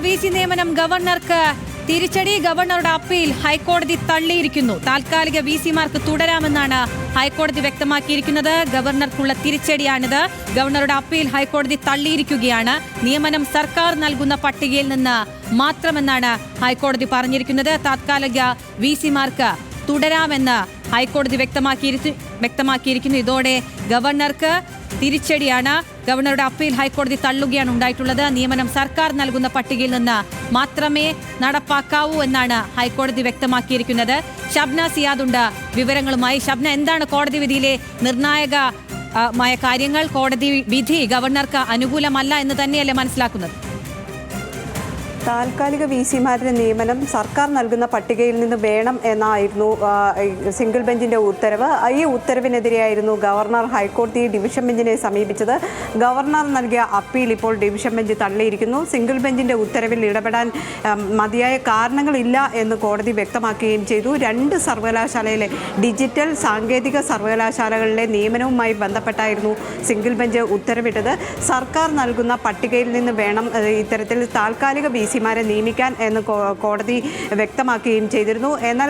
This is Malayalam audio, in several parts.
VC നിയമനം ഗവർണർക്ക് തിരിച്ചടി. ഗവർണറുടെ അപ്പീൽ ഹൈക്കോടതി തള്ളിയിരിക്കുന്നു. താൽക്കാലിക VC-മാർക്ക് തുടരാമെന്നാണ് ഹൈക്കോടതി വ്യക്തമാക്കിയിരിക്കുന്നത്. ഗവർണർക്കുള്ള തിരിച്ചടിയാണിത്. ഗവർണറുടെ അപ്പീൽ ഹൈക്കോടതി തള്ളിയിരിക്കുകയാണ്. നിയമനം സർക്കാർ നൽകുന്ന പട്ടികയിൽ നിന്ന് മാത്രമെന്നാണ് ഹൈക്കോടതി പറഞ്ഞിരിക്കുന്നത്. താൽക്കാലിക VC-മാർക്ക് തുടരാമെന്ന് ഹൈക്കോടതി വ്യക്തമാക്കിയിരിക്കുന്നു. ഇതോടെ ഗവർണർക്ക് തിരിച്ചടിയാണ്. ഗവർണറുടെ അപ്പീൽ ഹൈക്കോടതി തള്ളുകയാണ് ഉണ്ടായിട്ടുള്ളത്. നിയമനം സർക്കാർ നൽകുന്ന പട്ടികയിൽ നിന്ന് മാത്രമേ നടപ്പാക്കാവൂ എന്നാണ് ഹൈക്കോടതി വ്യക്തമാക്കിയിരിക്കുന്നത്. ഷബ്ന സിയാദുണ്ട് വിവരങ്ങളുമായി. ഷബ്ന, എന്താണ് കോടതി വിധിയിലെ നിർണായകമായ കാര്യങ്ങൾ? കോടതി വിധി ഗവർണർക്ക് അനുകൂലമല്ല എന്ന് തന്നെയല്ലേ മനസ്സിലാക്കുന്നത്? താൽക്കാലിക VC-മാരുടെ നിയമനം സർക്കാർ നൽകുന്ന പട്ടികയിൽ നിന്ന് വേണം എന്നായിരുന്നു സിംഗിൾ ബെഞ്ചിന്റെ ഉത്തരവ്. ഈ ഉത്തരവിനെതിരെയായിരുന്നു ഗവർണർ ഹൈക്കോടതി ഡിവിഷൻ ബെഞ്ചിനെ സമീപിച്ചത്. ഗവർണർ നൽകിയ അപ്പീൽ ഇപ്പോൾ ഡിവിഷൻ ബെഞ്ച് തള്ളിയിരിക്കുന്നു. സിംഗിൾ ബെഞ്ചിന്റെ ഉത്തരവിൽ ഇടപെടാൻ മതിയായ കാരണങ്ങളില്ല എന്ന് കോടതി വ്യക്തമാക്കുകയും ചെയ്തു. 2 സർവകലാശാലയിലെ ഡിജിറ്റൽ സാങ്കേതിക സർവകലാശാലകളിലെ നിയമനവുമായി ബന്ധപ്പെട്ടായിരുന്നു സിംഗിൾ ബെഞ്ച് ഉത്തരവിട്ടത്. സർക്കാർ നൽകുന്ന പട്ടികയിൽ നിന്ന് വേണം ഇത്തരത്തിൽ താൽക്കാലിക VC-മാരെ നിയമിക്കാൻ എന്ന് കോടതി വ്യക്തമാക്കുകയും ചെയ്തിരുന്നു. എന്നാൽ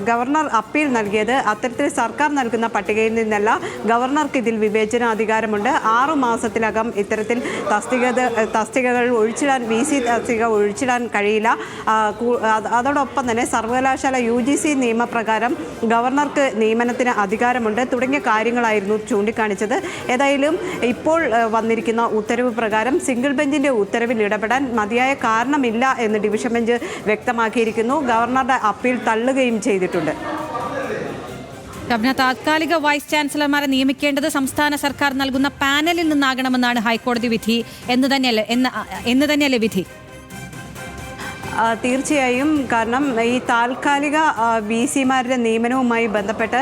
ഗവർണർ അപ്പീൽ നൽകിയത് അത്തരത്തിൽ സർക്കാർ നൽകുന്ന പട്ടികയിൽ നിന്നല്ല. ഗവർണർക്ക് ഇതിൽ വിവേചനാധികാരമുണ്ട്. 6 മാസത്തിലകം ഇത്തരത്തിൽ തസ്തികകൾ ഒഴിച്ചിടാൻ VC തസ്തിക ഒഴിച്ചിടാൻ കഴിയില്ല. അതോടൊപ്പം തന്നെ സർവകലാശാല UGC നിയമപ്രകാരം ഗവർണർക്ക് നിയമനത്തിന് അധികാരമുണ്ട് തുടങ്ങിയ കാര്യങ്ങളായിരുന്നു ചൂണ്ടിക്കാണിച്ചത്. ഏതായാലും ഇപ്പോൾ വന്നിരിക്കുന്ന ഉത്തരവ് പ്രകാരം സിംഗിൾ ബെഞ്ചിന്റെ ഉത്തരവിൽ ഇടപെടാൻ മതിയായ കാരണമില്ല എന്ന് ഡിവിഷൻ ബെഞ്ച് വ്യക്തമാക്കിയിരിക്കുന്നു. ഗവർണറുടെ അപ്പീൽ തള്ളുകയും ചെയ്തിട്ടുണ്ട്. താൽക്കാലിക വൈസ് ചാൻസലർമാരെ നിയമിക്കേണ്ടത് സംസ്ഥാന സർക്കാർ നൽകുന്ന പാനലിൽ നിന്നാകണമെന്നാണ് ഹൈക്കോടതി വിധി എന്ന് തന്നെയല്ലേ വിധി? തീർച്ചയായും. കാരണം ഈ താൽക്കാലിക VC-മാരുടെ നിയമനവുമായി ബന്ധപ്പെട്ട്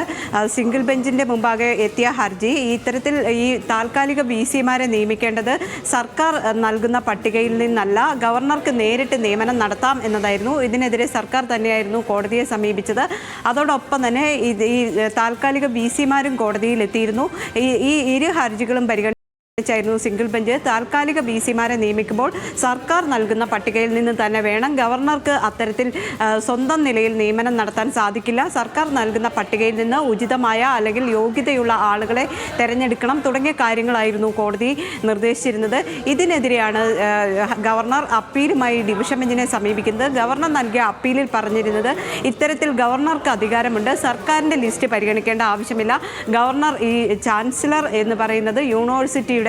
സിംഗിൾ ബെഞ്ചിൻ്റെ മുമ്പാകെ എത്തിയ ഹർജി ഇത്തരത്തിൽ ഈ താൽക്കാലിക VC-മാരെ നിയമിക്കേണ്ടത് സർക്കാർ നൽകുന്ന പട്ടികയിൽ നിന്നല്ല, ഗവർണർക്ക് നേരിട്ട് നിയമനം നടത്താം എന്നതായിരുന്നു. ഇതിനെതിരെ സർക്കാർ തന്നെയായിരുന്നു കോടതിയെ സമീപിച്ചത്. അതോടൊപ്പം തന്നെ ഈ താൽക്കാലിക VC-മാരും കോടതിയിൽ എത്തിയിരുന്നു. ഈ ഇരു ഹർജികളും ായിരുന്നു സിംഗിൾ ബെഞ്ച്. താൽക്കാലിക VC-മാരെ നിയമിക്കുമ്പോൾ സർക്കാർ നൽകുന്ന പട്ടികയിൽ നിന്ന് തന്നെ വേണം. ഗവർണർക്ക് അത്തരത്തിൽ സ്വന്തം നിലയിൽ നിയമനം നടത്താൻ സാധിക്കില്ല. സർക്കാർ നൽകുന്ന പട്ടികയിൽ നിന്ന് ഉചിതമായ അല്ലെങ്കിൽ യോഗ്യതയുള്ള ആളുകളെ തെരഞ്ഞെടുക്കണം തുടങ്ങിയ കാര്യങ്ങളായിരുന്നു കോടതി നിർദ്ദേശിച്ചിരുന്നത്. ഇതിനെതിരെയാണ് ഗവർണർ അപ്പീലുമായി ഡിവിഷൻ ബെഞ്ചിനെ സമീപിക്കുന്നത്. ഗവർണർ നൽകിയ അപ്പീലിൽ പറഞ്ഞിരുന്നത് ഇത്തരത്തിൽ ഗവർണർക്ക് അധികാരമുണ്ട്, സർക്കാരിൻ്റെ ലിസ്റ്റ് പരിഗണിക്കേണ്ട ആവശ്യമില്ല. ഗവർണർ ഈ ചാൻസലർ എന്ന് പറയുന്നത് യൂണിവേഴ്സിറ്റിയുടെ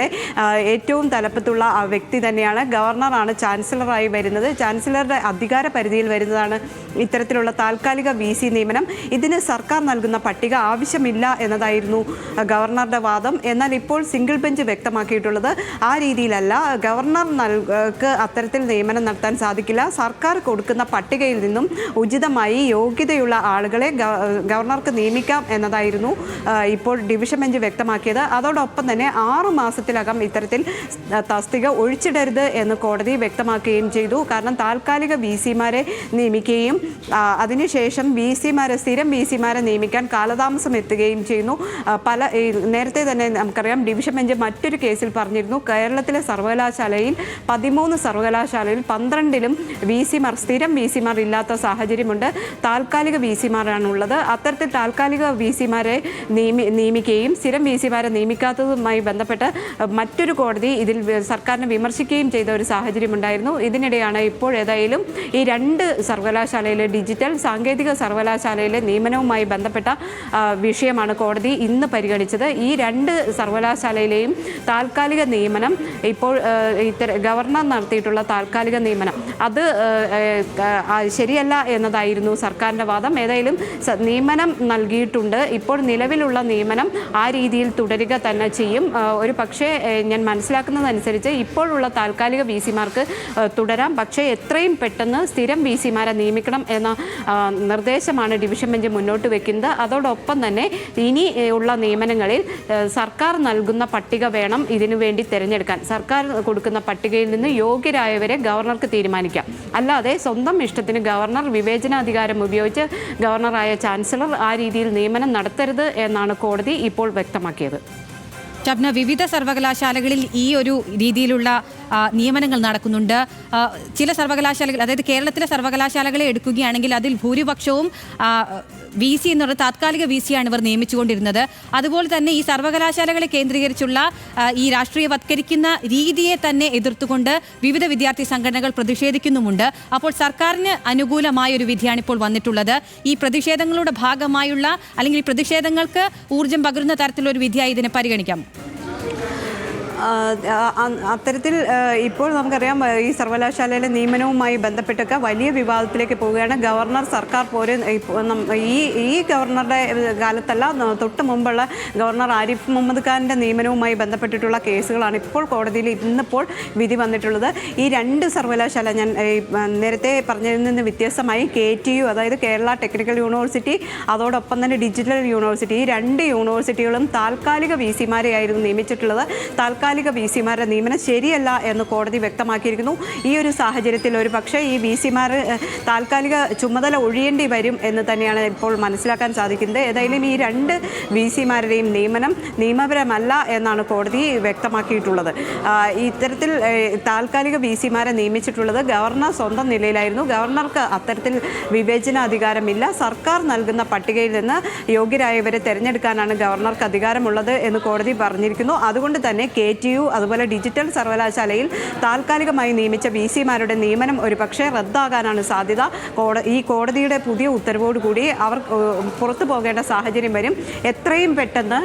ഏറ്റവും തലപ്പത്തുള്ള വ്യക്തി തന്നെയാണ്. ഗവർണറാണ് ചാൻസലറായി വരുന്നത്. ചാൻസലറുടെ അധികാര പരിധിയിൽ വരുന്നതാണ് ഇത്തരത്തിലുള്ള താൽക്കാലിക VC നിയമനം. ഇതിന് സർക്കാർ നൽകുന്ന പട്ടിക ആവശ്യമില്ല എന്നതായിരുന്നു ഗവർണറുടെ വാദം. എന്നാൽ ഇപ്പോൾ സിംഗിൾ ബെഞ്ച് വ്യക്തമാക്കിയിട്ടുള്ളത് ആ രീതിയിലല്ല. ഗവർണർക്ക് അത്തരത്തിൽ നിയമനം നടത്താൻ സാധിക്കില്ല. സർക്കാർ കൊടുക്കുന്ന പട്ടികയിൽ നിന്നും ഉചിതമായി യോഗ്യതയുള്ള ആളുകളെ ഗവർണർക്ക് നിയമിക്കാം എന്നതായിരുന്നു ഇപ്പോൾ ഡിവിഷൻ ബെഞ്ച് വ്യക്തമാക്കിയത്. അതോടൊപ്പം തന്നെ 6 മാസത്തിലകം ഇത്തരത്തിൽ തസ്തിക ഒഴിച്ചിടരുത് എന്ന് കോടതി വ്യക്തമാക്കുകയും ചെയ്തു. കാരണം താൽക്കാലിക VC-മാരെ നിയമിക്കുകയും അതിനുശേഷം സ്ഥിരം VC-മാരെ നിയമിക്കാൻ കാലതാമസം എത്തുകയും ചെയ്യുന്നു. നേരത്തെ തന്നെ നമുക്കറിയാം, ഡിവിഷൻ ബെഞ്ച് മറ്റൊരു കേസിൽ പറഞ്ഞിരുന്നു, കേരളത്തിലെ സർവകലാശാലയിൽ 13 സർവകലാശാലയിൽ 12ലും VC-മാർ സ്ഥിരം VC-മാർ ഇല്ലാത്ത സാഹചര്യമുണ്ട്. താൽക്കാലിക VC-മാരാണുള്ളത്. അത്തരത്തിൽ താൽക്കാലിക VC-മാരെ നിയമിക്കുകയും സ്ഥിരം VC-മാരെ നിയമിക്കാത്തതുമായി ബന്ധപ്പെട്ട് മറ്റൊരു കോടതി ഇതിൽ സർക്കാരിനെ വിമർശിക്കുകയും ചെയ്ത ഒരു സാഹചര്യമുണ്ടായിരുന്നു. ഇതിനിടെയാണ് ഇപ്പോൾ ഏതായാലും ഈ 2 സർവകലാശാലയിലെ ഡിജിറ്റൽ സാങ്കേതിക സർവകലാശാലയിലെ നിയമനവുമായി ബന്ധപ്പെട്ട വിഷയമാണ് കോടതി ഇന്ന് പരിഗണിച്ചത്. ഈ 2 സർവകലാശാലയിലെയും താൽക്കാലിക നിയമനം ഇപ്പോൾ ഗവർണർ നടത്തിയിട്ടുള്ള താൽക്കാലിക നിയമനം അത് ശരിയല്ല എന്നതായിരുന്നു സർക്കാരിൻ്റെ വാദം. ഏതായാലും നിയമനം നൽകിയിട്ടുണ്ട്. ഇപ്പോൾ നിലവിലുള്ള നിയമനം ആ രീതിയിൽ തുടരുക തന്നെ ചെയ്യും. ഒരു പക്ഷേ ഞാൻ മനസ്സിലാക്കുന്നതനുസരിച്ച് ഇപ്പോഴുള്ള താൽക്കാലിക VC-മാർക്ക് തുടരാം. പക്ഷേ എത്രയും പെട്ടെന്ന് സ്ഥിരം VC-മാരെ നിയമിക്കണം എന്ന നിർദ്ദേശമാണ് ഡിവിഷൻ ബെഞ്ച് മുന്നോട്ട് വെക്കുന്നത്. അതോടൊപ്പം തന്നെ ഇനി ഉള്ള നിയമനങ്ങളിൽ സർക്കാർ നൽകുന്ന പട്ടിക വേണം ഇതിനു വേണ്ടി തിരഞ്ഞെടുക്കാൻ. സർക്കാർ കൊടുക്കുന്ന പട്ടികയിൽ നിന്ന് യോഗ്യരായവരെ ഗവർണർക്ക് തീരുമാനിക്കാം. അല്ലാതെ സ്വന്തം ഇഷ്ടത്തിന് ഗവർണർ വിവേചനാധികാരം ഉപയോഗിച്ച് ഗവർണറായ ചാൻസലർ ആ രീതിയിൽ നിയമനം നടത്തരുത് എന്നാണ് കോടതി ഇപ്പോൾ വ്യക്തമാക്കിയത്. ഷബ്ന, വിവിധ സർവകലാശാലകളിൽ ഈ ഒരു രീതിയിലുള്ള നിയമനങ്ങൾ നടക്കുന്നുണ്ട്. ചില സർവകലാശാലകൾ, അതായത് കേരളത്തിലെ സർവകലാശാലകളെ എടുക്കുകയാണെങ്കിൽ അതിൽ ഭൂരിപക്ഷവും VC എന്നുള്ള താത്കാലിക VC-യാണ് ഇവർ നിയമിച്ചുകൊണ്ടിരുന്നത്. അതുപോലെ തന്നെ ഈ സർവകലാശാലകളെ കേന്ദ്രീകരിച്ചുള്ള ഈ രാഷ്ട്രീയവത്കരിക്കുന്ന രീതിയെ തന്നെ എതിർത്തുകൊണ്ട് വിവിധ വിദ്യാർത്ഥി സംഘടനകൾ പ്രതിഷേധിക്കുന്നുമുണ്ട്. അപ്പോൾ സർക്കാരിന് അനുകൂലമായ ഒരു വിധിയാണ് ഇപ്പോൾ വന്നിട്ടുള്ളത്. ഈ പ്രതിഷേധങ്ങളുടെ ഭാഗമായുള്ള അല്ലെങ്കിൽ ഈ പ്രതിഷേധങ്ങൾക്ക് ഊർജ്ജം പകരുന്ന തരത്തിലുള്ള ഒരു വിധിയായി ഇതിനെ പരിഗണിക്കാം. അത്തരത്തിൽ ഇപ്പോൾ നമുക്കറിയാം ഈ സർവകലാശാലയിലെ നിയമനവുമായി ബന്ധപ്പെട്ടൊക്കെ വലിയ വിവാദത്തിലേക്ക് പോവുകയാണ്. ഗവർണർ സർക്കാർ പോരും ഈ ഗവർണറുടെ കാലത്തല്ല, തൊട്ട് മുമ്പുള്ള ഗവർണർ ആരിഫ് മുഹമ്മദ് ഖാൻ്റെ നിയമനവുമായി ബന്ധപ്പെട്ടിട്ടുള്ള കേസുകളാണ് ഇപ്പോൾ കോടതിയിൽ ഇന്നിപ്പോൾ വിധി വന്നിട്ടുള്ളത്. ഈ രണ്ട് സർവകലാശാല, ഞാൻ നേരത്തെ പറഞ്ഞതിൽ നിന്ന് വ്യത്യസ്തമായി KTU, അതായത് കേരള ടെക്നിക്കൽ യൂണിവേഴ്സിറ്റി, അതോടൊപ്പം തന്നെ ഡിജിറ്റൽ യൂണിവേഴ്സിറ്റി, ഈ രണ്ട് യൂണിവേഴ്സിറ്റികളും താൽക്കാലിക VC-മാരെയായിരുന്നു നിയമിച്ചിട്ടുള്ളത്. താൽക്കാലിക VC-മാരുടെ നിയമനം ശരിയല്ല എന്ന് കോടതി വ്യക്തമാക്കിയിരിക്കുന്നു. ഈ ഒരു സാഹചര്യത്തിൽ ഒരു പക്ഷേ ഈ VC-മാർ താൽക്കാലിക ചുമതല ഒഴിയേണ്ടി വരും എന്ന് തന്നെയാണ് ഇപ്പോൾ മനസ്സിലാക്കാൻ സാധിക്കുന്നത്. ഏതായാലും ഈ രണ്ട് VC-മാരുടെയും നിയമനം നിയമപരമല്ല എന്നാണ് കോടതി വ്യക്തമാക്കിയിട്ടുള്ളത്. ഇത്തരത്തിൽ താൽക്കാലിക VC-മാരെ നിയമിച്ചിട്ടുള്ളത് ഗവർണർ സ്വന്തം നിലയിലായിരുന്നു. ഗവർണർക്ക് അത്തരത്തിൽ വിവേചനാധികാരമില്ല. സർക്കാർ നൽകുന്ന പട്ടികയിൽ നിന്ന് യോഗ്യരായവരെ തിരഞ്ഞെടുക്കാനാണ് ഗവർണർക്ക് അധികാരമുള്ളത് എന്ന് കോടതി പറഞ്ഞിരിക്കുന്നു. അതുകൊണ്ട് തന്നെ KTU അതുപോലെ ഡിജിറ്റൽ സർവകലാശാലയിൽ താൽക്കാലികമായി നിയമിച്ച VC-മാരുടെ നിയമനം ഒരു പക്ഷേ റദ്ദാകാനാണ് സാധ്യത. ഈ കോടതിയുടെ പുതിയ ഉത്തരവോടുകൂടി അവർ പുറത്തു പോകേണ്ട സാഹചര്യം വരും. എത്രയും പെട്ടെന്ന്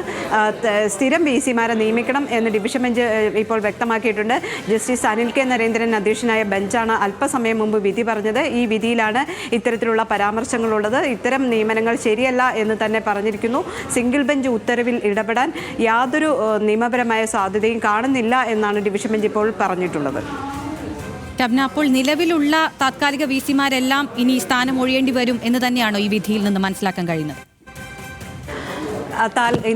സ്ഥിരം VC-മാരെ നിയമിക്കണം എന്ന് ഡിവിഷൻ ബെഞ്ച് ഇപ്പോൾ വ്യക്തമാക്കിയിട്ടുണ്ട്. Justice Anil K. നരേന്ദ്രൻ അധ്യക്ഷനായ ബെഞ്ചാണ് അല്പസമയം മുമ്പ് വിധി പറഞ്ഞത്. ഈ വിധിയിലാണ് ഇത്തരത്തിലുള്ള പരാമർശങ്ങളുള്ളത്. ഇത്തരം നിയമനങ്ങൾ ശരിയല്ല എന്ന് തന്നെ പറഞ്ഞിരിക്കുന്നു. സിംഗിൾ ബെഞ്ച് ഉത്തരവിൽ ഇടപെടാൻ യാതൊരു നിയമപരമായ സാധ്യതയും കാണുന്നില്ല എന്നാണ് ഡിവിഷൻ ബെഞ്ച് ഇപ്പോൾ പറഞ്ഞിട്ടുള്ളത്. അപ്പോൾ നിലവിലുള്ള താത്കാലിക VC-മാരെല്ലാം ഇനി സ്ഥാനം ഒഴിയേണ്ടി വരും എന്ന് തന്നെയാണോ ഈ വിധിയിൽ നിന്ന് മനസ്സിലാക്കാൻ കഴിയുന്നത്?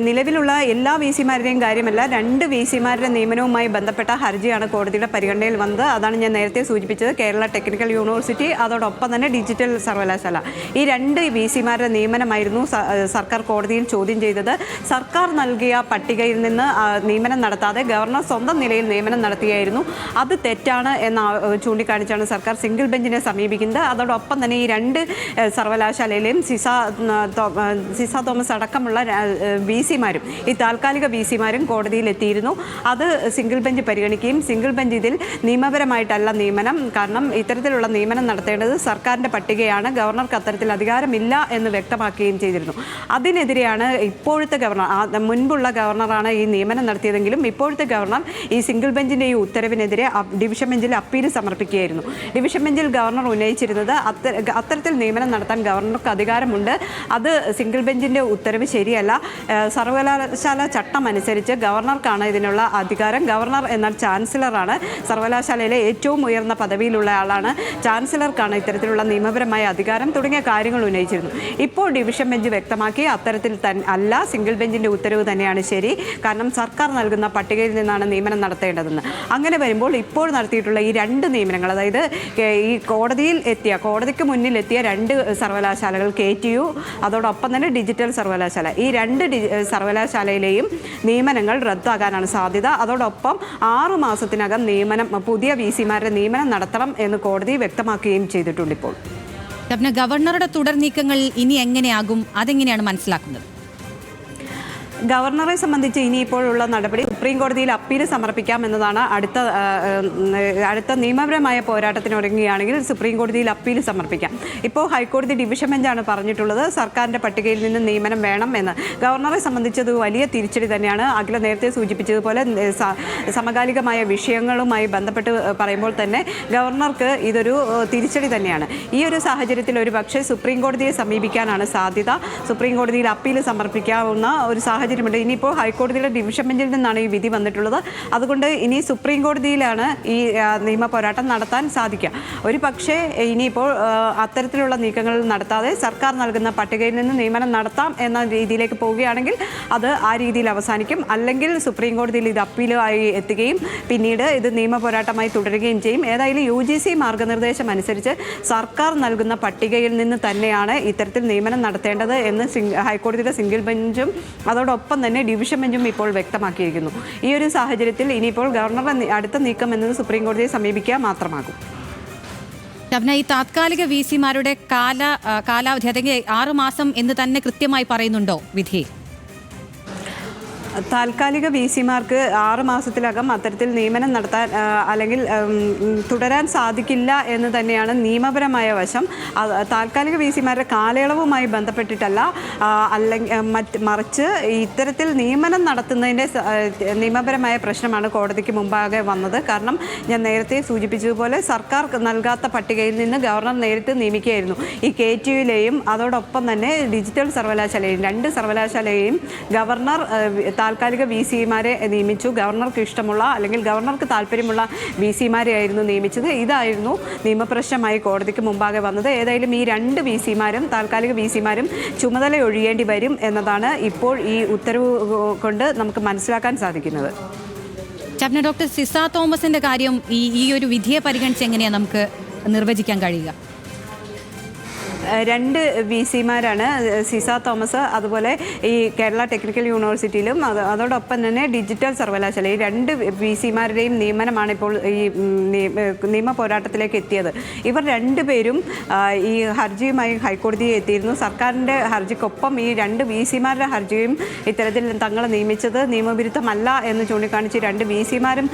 നിലവിലുള്ള എല്ലാ VC-മാരുടെയും കാര്യമല്ല, രണ്ട് VC-മാരുടെ നിയമനവുമായി ബന്ധപ്പെട്ട ഹർജിയാണ് കോടതിയുടെ പരിഗണനയിൽ വന്നത്. അതാണ് ഞാൻ നേരത്തെ സൂചിപ്പിച്ചത്. കേരള ടെക്നിക്കൽ യൂണിവേഴ്സിറ്റി, അതോടൊപ്പം തന്നെ ഡിജിറ്റൽ സർവകലാശാല, ഈ രണ്ട് VC-മാരുടെ നിയമനമായിരുന്നു സർക്കാർ കോടതിയിൽ ചോദ്യം ചെയ്തത്. സർക്കാർ നൽകിയ പട്ടികയിൽ നിന്ന് നിയമനം നടത്താതെ ഗവർണർ സ്വന്തം നിലയിൽ നിയമനം നടത്തുകയായിരുന്നു. അത് തെറ്റാണ് എന്ന് ചൂണ്ടിക്കാണിച്ചാണ് സർക്കാർ സിംഗിൾ ബെഞ്ചിനെ സമീപിക്കുന്നത്. അതോടൊപ്പം തന്നെ ഈ രണ്ട് സർവകലാശാലയിലെയും സിസ തോമസ് അടക്കമുള്ള VC-മാരും ഈ താൽക്കാലിക VC-മാരും കോടതിയിൽ എത്തിയിരുന്നു. അത് സിംഗിൾ ബെഞ്ച് പരിഗണിക്കുകയും സിംഗിൾ ബെഞ്ച് ഇതിൽ നിയമപരമായിട്ടല്ല നിയമനം, കാരണം ഇത്തരത്തിലുള്ള നിയമനം നടത്തേണ്ടത് സർക്കാരിൻ്റെ പട്ടികയാണ്, ഗവർണർക്ക് അത്തരത്തിൽ അധികാരമില്ല എന്ന് വ്യക്തമാക്കുകയും ചെയ്തിരുന്നു. അതിനെതിരെയാണ് ഇപ്പോഴത്തെ ഗവർണർ, മുൻപുള്ള ഗവർണറാണ് ഈ നിയമനം നടത്തിയതെങ്കിലും ഇപ്പോഴത്തെ ഗവർണർ ഈ സിംഗിൾ ബെഞ്ചിൻ്റെ ഈ ഉത്തരവിനെതിരെ ഡിവിഷൻ ബെഞ്ചിൽ അപ്പീൽ സമർപ്പിക്കുകയായിരുന്നു. ഡിവിഷൻ ബെഞ്ചിൽ ഗവർണർ ഉന്നയിച്ചിരുന്നത് അത്തരത്തിൽ നിയമനം നടത്താൻ ഗവർണർക്ക് അധികാരമുണ്ട്, അത് സിംഗിൾ ബെഞ്ചിൻ്റെ ഉത്തരവ് ശരിയല്ല. സർവകലാശാല ചട്ടം അനുസരിച്ച് ഗവർണർക്കാണ് ഇതിനുള്ള അധികാരം. ഗവർണർ എന്നാൽ ചാൻസലറാണ്, സർവകലാശാലയിലെ ഏറ്റവും ഉയർന്ന പദവിയിലുള്ള ആളാണ്. ചാൻസലർക്കാണ് ഇത്തരത്തിലുള്ള നിയമപരമായ അധികാരം തുടങ്ങിയ കാര്യങ്ങൾ ഉന്നയിച്ചിരുന്നു. ഇപ്പോൾ ഡിവിഷൻ ബെഞ്ച് വ്യക്തമാക്കി അത്തരത്തിൽ അല്ല, സിംഗിൾ ബെഞ്ചിൻ്റെ ഉത്തരവ് തന്നെയാണ് ശരി, കാരണം സർക്കാർ നൽകുന്ന പട്ടികയിൽ നിന്നാണ് നിയമനം നടത്തേണ്ടതെന്ന്. അങ്ങനെ വരുമ്പോൾ ഇപ്പോൾ നടത്തിയിട്ടുള്ള ഈ രണ്ട് നിയമനങ്ങൾ, അതായത് ഈ കോടതിക്ക് മുന്നിലെത്തിയ രണ്ട് സർവകലാശാലകൾ KTU, അതോടൊപ്പം തന്നെ ഡിജിറ്റൽ സർവകലാശാല, ഈ രണ്ട് സർവകലാശാലയിലെയും നിയമനങ്ങൾ റദ്ദാകാനാണ് സാധ്യത. അതോടൊപ്പം 6 മാസത്തിനകം പുതിയ VC-മാരുടെ നിയമനം നടത്തണം എന്ന് കോടതി വ്യക്തമാക്കുകയും ചെയ്തിട്ടുണ്ട്. ഇപ്പോൾ ഗവർണറുടെ തുടർ നീക്കങ്ങൾ ഇനി എങ്ങനെയാകും, അതെങ്ങനെയാണ് മനസ്സിലാക്കുന്നത്? ഗവർണറെ സംബന്ധിച്ച് ഇനിയിപ്പോഴുള്ള നടപടി സുപ്രീം കോടതിയിൽ അപ്പീൽ സമർപ്പിക്കാം എന്നതാണ്. അടുത്ത നിയമപരമായ പോരാട്ടത്തിന് ഒരുങ്ങുകയാണെങ്കിൽ സുപ്രീം കോടതിയിൽ അപ്പീൽ സമർപ്പിക്കാം. ഇപ്പോൾ ഹൈക്കോടതി ഡിവിഷൻ ബെഞ്ചാണ് പറഞ്ഞിട്ടുള്ളത് സർക്കാരിൻ്റെ പട്ടികയിൽ നിന്ന് നിയമനം വേണം എന്ന്. ഗവർണറെ സംബന്ധിച്ചത് വലിയ തിരിച്ചടി തന്നെയാണ്. അഖില നേരത്തെ സൂചിപ്പിച്ചതുപോലെ സമകാലികമായ വിഷയങ്ങളുമായി ബന്ധപ്പെട്ട് പറയുമ്പോൾ തന്നെ ഗവർണർക്ക് ഇതൊരു തിരിച്ചടി തന്നെയാണ്. ഈ ഒരു സാഹചര്യത്തിൽ ഒരു പക്ഷേ സുപ്രീം കോടതിയെ സമീപിക്കാനാണ് സാധ്യത. സുപ്രീം കോടതിയിൽ അപ്പീൽ സമർപ്പിക്കാവുന്ന ഒരു സാഹചര്യമുണ്ട്. ഇനിയിപ്പോൾ ഹൈക്കോടതിയുടെ ഡിവിഷൻ ബെഞ്ചിൽ നിന്നാണ് ഈ വിധി വന്നിട്ടുള്ളത്. അതുകൊണ്ട് ഇനി സുപ്രീം കോടതിയിലാണ് ഈ നിയമ പോരാട്ടം നടത്താൻ സാധിക്കുക. ഒരു പക്ഷേ ഇനിയിപ്പോൾ അത്തരത്തിലുള്ള നീക്കങ്ങൾ നടത്താതെ സർക്കാർ നൽകുന്ന പട്ടികയിൽ നിന്ന് നിയമനം നടത്താം എന്ന രീതിയിലേക്ക് പോവുകയാണെങ്കിൽ അത് ആ രീതിയിൽ അവസാനിക്കും. അല്ലെങ്കിൽ സുപ്രീം കോടതിയിൽ ഇത് അപ്പീലായി എത്തുകയും പിന്നീട് ഇത് നിയമ പോരാട്ടമായി തുടരുകയും ചെയ്യും. ഏതായാലും UGC മാർഗനിർദ്ദേശം അനുസരിച്ച് സർക്കാർ നൽകുന്ന പട്ടികയിൽ നിന്ന് തന്നെയാണ് ഇത്തരത്തിൽ നിയമനം നടത്തേണ്ടത് എന്ന് ഹൈക്കോടതിയുടെ സിംഗിൾ ബെഞ്ചും അതോടൊപ്പം തന്നെ ഡിവിഷൻ ബെഞ്ചും ഇപ്പോൾ വ്യക്തമാക്കിയിരിക്കുന്നു. ഈ ഒരു സാഹചര്യത്തിൽ ഇനിയിപ്പോൾ ഗവർണറുടെ അടുത്ത നീക്കം എന്നത് സുപ്രീം കോടതിയെ സമീപിക്കുക മാത്രമാകും. ഷബ്ന, ഈ താത്കാലിക വിസിമാരുടെ കാലാവധി അല്ലെങ്കിൽ 6 മാസം എന്ന് തന്നെ കൃത്യമായി പറയുന്നുണ്ടോ വിധിയിൽ? താൽക്കാലിക വിസിമാർക്ക് 6 മാസത്തിലകം അത്തരത്തിൽ നിയമനം നടത്താൻ അല്ലെങ്കിൽ തുടരാൻ സാധിക്കില്ല എന്ന് തന്നെയാണ് നിയമപരമായ വശം. താൽക്കാലിക വിസിമാരുടെ കാലയളവുമായി ബന്ധപ്പെട്ടിട്ടല്ല, അല്ലെങ്കിൽ മറിച്ച് ഇത്തരത്തിൽ നിയമനം നടത്തുന്നതിൻ്റെ നിയമപരമായ പ്രശ്നമാണ് കോടതിക്ക് മുമ്പാകെ വന്നത്. കാരണം ഞാൻ നേരത്തെ സൂചിപ്പിച്ചതുപോലെ സർക്കാർ നൽകാത്ത പട്ടികയിൽ നിന്ന് ഗവർണർ നേരിട്ട് നിയമിക്കുകയായിരുന്നു. ഈ KTUയിലെയും അതോടൊപ്പം തന്നെ ഡിജിറ്റൽ സർവകലാശാലയെയും 2 സർവകലാശാലയെയും ഗവർണർ താൽക്കാലിക വിസിമാരെ നിയമിച്ചു. ഗവർണർക്ക് ഇഷ്ടമുള്ള അല്ലെങ്കിൽ ഗവർണർക്ക് താല്പര്യമുള്ള വിസിമാരെ ആയിരുന്നു നിയമിച്ചത്. ഇതായിരുന്നു നിയമപ്രശ്നമായി കോടതിക്ക് മുമ്പാകെ വന്നത്. ഏതായാലും ഈ 2 വിസിമാരും താൽക്കാലിക വിസിമാരും ചുമതല ഒഴിയേണ്ടി വരും എന്നതാണ് ഇപ്പോൾ ഈ ഉത്തരവ് കൊണ്ട് നമുക്ക് മനസ്സിലാക്കാൻ സാധിക്കുന്നത്. ഷബ്ന, ഡോക്ടർ സിസ തോമസിന്റെ കാര്യം ഈ ഒരു വിധിയെ പരിഗണിച്ച് എങ്ങനെയാണ് നമുക്ക് നിർവചിക്കാൻ കഴിയുക? 2 വിസിമാരാണ്, സിസ തോമസ് അതുപോലെ ഈ കേരള ടെക്നിക്കൽ യൂണിവേഴ്സിറ്റിയിലും അതോടൊപ്പം തന്നെ ഡിജിറ്റൽ സർവകലാശാല. ഈ 2 വിസിമാരുടെയും നിയമനമാണ് ഇപ്പോൾ ഈ നിയമ പോരാട്ടത്തിലേക്ക് എത്തിയത്. ഇവർ 2 പേരും ഈ ഹർജിയുമായി ഹൈക്കോടതിയെ എത്തിയിരുന്നു. സർക്കാരിൻ്റെ ഹർജിക്കൊപ്പം ഈ 2 വിസിമാരുടെ ഹർജിയും ഇത്തരത്തിൽ തങ്ങളെ നിയമിച്ചത് നിയമവിരുദ്ധമല്ല എന്ന് ചൂണ്ടിക്കാണിച്ച് 2 വിസിമാരും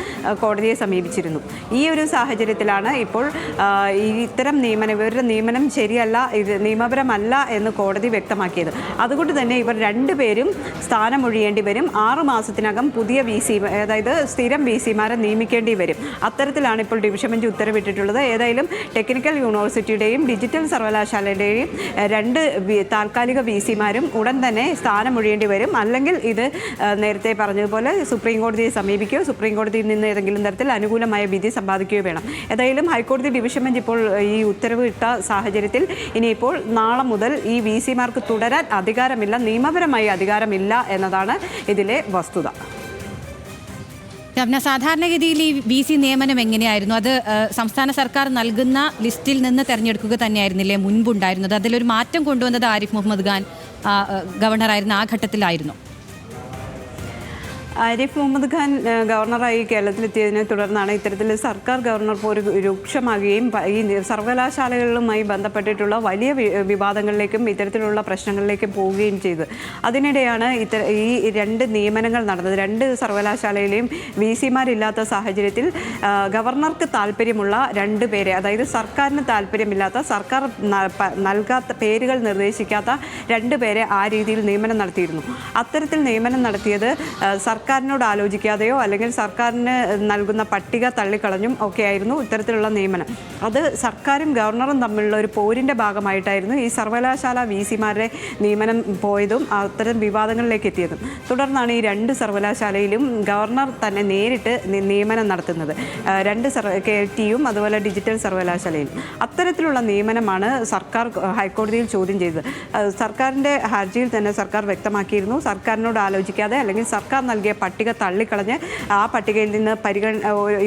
കോടതിയെ സമീപിച്ചിരുന്നു. ഈ ഒരു സാഹചര്യത്തിലാണ് ഇപ്പോൾ ഇത്തരം ഇവരുടെ നിയമനം ശരിയല്ല, ഇത് നിയമപരമല്ല എന്ന് കോടതി വ്യക്തമാക്കിയത്. അതുകൊണ്ട് തന്നെ ഇവർ 2 പേരും സ്ഥാനമൊഴിയേണ്ടി വരും. 6 മാസത്തിനകം പുതിയ അതായത് സ്ഥിരം വിസിമാരെ നിയമിക്കേണ്ടി വരും. അത്തരത്തിലാണ് ഇപ്പോൾ ഡിവിഷൻ ബെഞ്ച് ഉത്തരവിട്ടിട്ടുള്ളത്. ഏതായാലും ടെക്നിക്കൽ യൂണിവേഴ്സിറ്റിയുടെയും ഡിജിറ്റൽ സർവകലാശാലയുടെയും 2 താൽക്കാലിക വിസിമാരും ഉടൻ തന്നെ സ്ഥാനമൊഴിയേണ്ടി വരും. അല്ലെങ്കിൽ ഇത് നേരത്തെ പറഞ്ഞതുപോലെ സുപ്രീം കോടതിയെ സമീപിക്കുകയോ സുപ്രീം കോടതിയിൽ നിന്ന് ഏതെങ്കിലും തരത്തിൽ അനുകൂലമായ വിധി സമ്പാദിക്കുകയോ വേണം. ഏതായാലും ഹൈക്കോടതി ഡിവിഷൻ ബെഞ്ച് ഇപ്പോൾ ഈ ഉത്തരവ് ഇട്ട സാഹചര്യത്തിൽ ഇനിയിപ്പോൾ നാളെ മുതൽ ഈ വിസിമാർക്ക് തുടരാൻ അധികാരമില്ല, നിയമപരമായി അധികാരമില്ല എന്നതാണ് ഇതിലെ വസ്തുത. സാധാരണഗതിയിൽ ഈ വിസി നിയമനം എങ്ങനെയായിരുന്നു? അത് സംസ്ഥാന സർക്കാർ നൽകുന്ന ലിസ്റ്റിൽ നിന്ന് തെരഞ്ഞെടുക്കുക തന്നെയായിരുന്നില്ലേ മുൻപുണ്ടായിരുന്നത്? അതിലൊരു മാറ്റം കൊണ്ടുവന്നത് ആരിഫ് മുഹമ്മദ് ഖാൻ ഗവർണറായിരുന്ന ആ ഘട്ടത്തിലായിരുന്നു. ആരിഫ് മുഹമ്മദ് ഖാൻ ഗവർണറായി കേരളത്തിലെത്തിയതിനെ തുടർന്നാണ് ഇത്തരത്തിൽ സർക്കാർ ഗവർണർ പോര് രൂക്ഷമാകുകയും ഈ സർവകലാശാലകളുമായി ബന്ധപ്പെട്ടിട്ടുള്ള വലിയ വിവാദങ്ങളിലേക്കും ഇത്തരത്തിലുള്ള പ്രശ്നങ്ങളിലേക്കും പോവുകയും ചെയ്തത്. അതിനിടെയാണ് ഈ 2 നിയമനങ്ങൾ നടന്നത്. 2 സർവകലാശാലയിലെയും വിസിമാരില്ലാത്ത സാഹചര്യത്തിൽ ഗവർണർക്ക് താല്പര്യമുള്ള 2 പേരെ, അതായത് സർക്കാരിന് താല്പര്യമില്ലാത്ത, സർക്കാർ നൽകാത്ത, പേരുകൾ നിർദ്ദേശിക്കാത്ത 2 പേരെ ആ രീതിയിൽ നിയമനം നടത്തിയിരുന്നു. അത്തരത്തിൽ നിയമനം നടത്തിയത് സർക്കാരിനോട് ആലോചിക്കാതെയോ അല്ലെങ്കിൽ സർക്കാരിന് നൽകുന്ന പട്ടിക തള്ളിക്കളഞ്ഞും ഒക്കെയായിരുന്നു ഇത്തരത്തിലുള്ള നിയമനം. അത് സർക്കാരും ഗവർണറും തമ്മിലുള്ള ഒരു പോരിൻ്റെ ഭാഗമായിട്ടായിരുന്നു ഈ സർവകലാശാല വിസിമാരുടെ നിയമനം പോയതും അത്തരം വിവാദങ്ങളിലേക്ക് എത്തിയതും. തുടർന്നാണ് ഈ 2 സർവകലാശാലയിലും ഗവർണർ തന്നെ നേരിട്ട് നിയമനം നടത്തുന്നത്. 2 KTUയും അതുപോലെ ഡിജിറ്റൽ സർവകലാശാലയിലും. അത്തരത്തിലുള്ള നിയമനമാണ് സർക്കാർ ഹൈക്കോടതിയിൽ ചോദ്യം ചെയ്തത്. സർക്കാരിൻ്റെ ഹർജിയിൽ തന്നെ സർക്കാർ വ്യക്തമാക്കിയിരുന്നു, സർക്കാരിനോട് ആലോചിക്കാതെ അല്ലെങ്കിൽ സർക്കാർ നൽകിയ പട്ടിക തള്ളിക്കളഞ്ഞ് ആ പട്ടികയിൽ നിന്ന്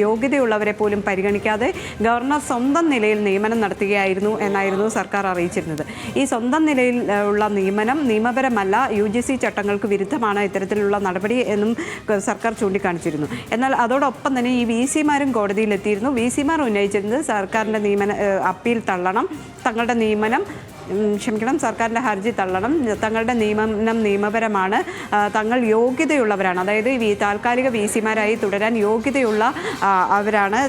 യോഗ്യതയുള്ളവരെ പോലും പരിഗണിക്കാതെ ഗവർണർ സ്വന്തം നിലയിൽ നിയമനം നടത്തുകയായിരുന്നു എന്നായിരുന്നു സർക്കാർ അറിയിച്ചിരുന്നത്. ഈ സ്വന്തം നിലയിൽ ഉള്ള നിയമനം നിയമപരമല്ല, UGC ചട്ടങ്ങൾക്ക് വിരുദ്ധമാണ് ഇത്തരത്തിലുള്ള നടപടി എന്നും സർക്കാർ ചൂണ്ടിക്കാണിച്ചിരുന്നു. എന്നാൽ അതോടൊപ്പം തന്നെ ഈ വിസിമാരും കോടതിയിലെത്തിയിരുന്നു. വിസിമാർ ഉന്നയിച്ചിരുന്നത് സർക്കാരിൻ്റെ അപ്പീൽ തള്ളണം, തങ്ങളുടെ നിയമനം സർക്കാരിൻ്റെ ഹർജി തള്ളണം, തങ്ങളുടെ നിയമനം നിയമപരമാണ്, തങ്ങൾ യോഗ്യതയുള്ളവരാണ്, അതായത് ഈ താൽക്കാലിക വിസിമാരായി തുടരാൻ യോഗ്യതയുള്ള അവരാണ്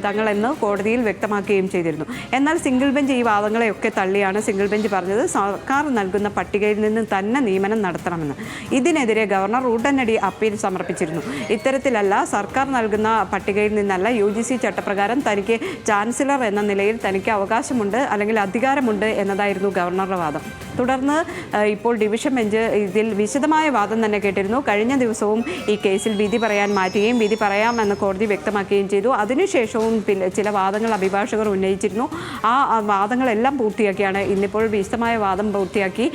തങ്ങളെന്ന് കോടതിയിൽ വ്യക്തമാക്കുകയും ചെയ്തിരുന്നു. എന്നാൽ സിംഗിൾ ബെഞ്ച് ഈ വാദങ്ങളെയൊക്കെ തള്ളിയാണ് സിംഗിൾ ബെഞ്ച് പറഞ്ഞത് സർക്കാർ നൽകുന്ന പട്ടികയിൽ നിന്ന് തന്നെ നിയമനം നടത്തണമെന്ന്. ഇതിനെതിരെ ഗവർണർ ഉടനടി അപ്പീൽ സമർപ്പിച്ചിരുന്നു. ഇത്തരത്തിലല്ല, സർക്കാർ നൽകുന്ന പട്ടികയിൽ നിന്നല്ല, UGC ചട്ടപ്രകാരം തനിക്ക് ചാൻസലർ എന്ന നിലയിൽ തനിക്ക് അവകാശമുണ്ട് അല്ലെങ്കിൽ അധികാരമുണ്ട് എന്നതായിരുന്നു ഗവർണറുടെ വാദം. തുടർന്ന് ഇപ്പോൾ ഡിവിഷൻ ബെഞ്ച് ഇതിൽ വിശദമായ വാദം തന്നെ കേട്ടിരുന്നു. കഴിഞ്ഞ ദിവസവും ഈ കേസിൽ വിധി പറയാൻ മാറ്റുകയും വിധി പറയാമെന്ന് കോടതി വ്യക്തമാക്കുകയും ചെയ്തു. അതിനുശേഷവും ചില വാദങ്ങൾ അഭിഭാഷകർ ഉന്നയിച്ചിരുന്നു. ആ വാദങ്ങളെല്ലാം പൂർത്തിയാക്കിയാണ് ഇന്നിപ്പോൾ വിശദമായ വാദം പൂർത്തിയാക്കി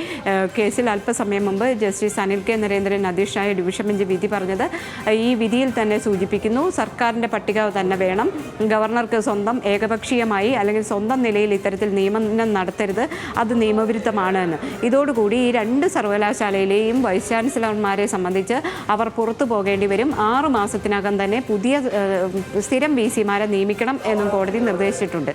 കേസിൽ അല്പസമയം മുമ്പ് ജസ്റ്റിസ് അനിൽ K. നരേന്ദ്രൻ അധ്യക്ഷനായ ഡിവിഷൻ ബെഞ്ച് വിധി പറഞ്ഞത്. ഈ വിധിയിൽ തന്നെ സൂചിപ്പിക്കുന്നു, സർക്കാരിൻ്റെ പട്ടിക തന്നെ വേണം, ഗവർണർക്ക് സ്വന്തം ഏകപക്ഷീയമായി അല്ലെങ്കിൽ സ്വന്തം നിലയിൽ ഇത്തരത്തിൽ നിയമനം നടത്തേണ്ട നടത്തരുത്, അത് നിയമവിരുദ്ധമാണ് എന്ന്. ഇതോടുകൂടി ഈ 2 സർവകലാശാലയിലെയും വൈസ് ചാൻസലർമാരെ സംബന്ധിച്ച് അവർ പുറത്തു പോകേണ്ടി വരും. 6 മാസത്തിനകം തന്നെ പുതിയ സ്ഥിരം VC-മാരെ നിയമിക്കണം എന്നും കോടതി നിർദ്ദേശിച്ചിട്ടുണ്ട്.